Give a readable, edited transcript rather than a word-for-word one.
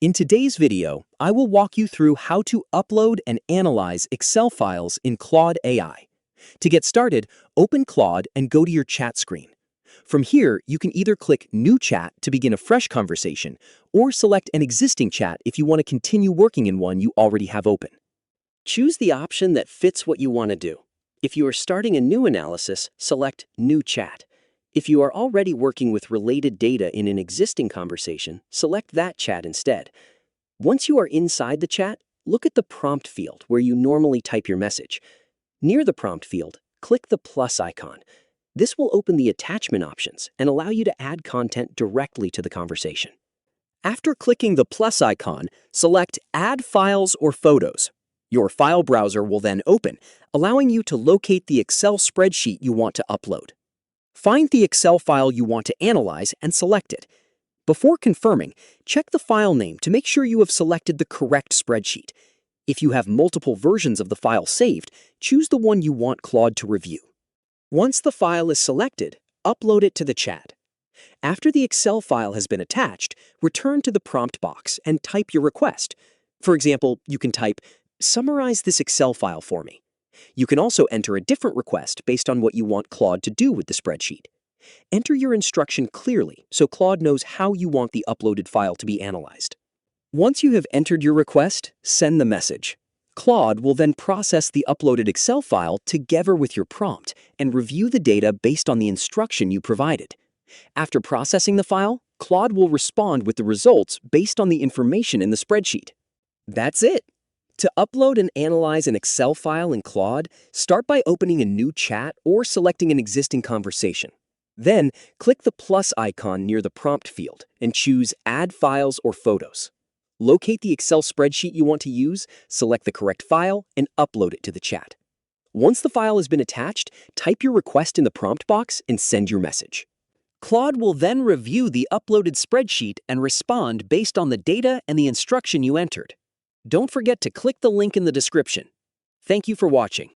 In today's video, I will walk you through how to upload and analyze Excel files in Claude AI. To get started, open Claude and go to your chat screen. From here, you can either click New Chat to begin a fresh conversation, or select an existing chat if you want to continue working in one you already have open. Choose the option that fits what you want to do. If you are starting a new analysis, select New Chat. If you are already working with related data in an existing conversation, select that chat instead. Once you are inside the chat, look at the prompt field where you normally type your message. Near the prompt field, click the plus icon. This will open the attachment options and allow you to add content directly to the conversation. After clicking the plus icon, select Add Files or Photos. Your file browser will then open, allowing you to locate the Excel spreadsheet you want to upload. Find the Excel file you want to analyze and select it. Before confirming, check the file name to make sure you have selected the correct spreadsheet. If you have multiple versions of the file saved, choose the one you want Claude to review. Once the file is selected, upload it to the chat. After the Excel file has been attached, return to the prompt box and type your request. For example, you can type, "Summarize this Excel file for me." You can also enter a different request based on what you want Claude to do with the spreadsheet. Enter your instruction clearly so Claude knows how you want the uploaded file to be analyzed. Once you have entered your request, send the message. Claude will then process the uploaded Excel file together with your prompt and review the data based on the instruction you provided. After processing the file, Claude will respond with the results based on the information in the spreadsheet. That's it! To upload and analyze an Excel file in Claude, start by opening a new chat or selecting an existing conversation. Then, click the plus icon near the prompt field and choose Add Files or Photos. Locate the Excel spreadsheet you want to use, select the correct file, and upload it to the chat. Once the file has been attached, type your request in the prompt box and send your message. Claude will then review the uploaded spreadsheet and respond based on the data and the instruction you entered. Don't forget to click the link in the description. Thank you for watching.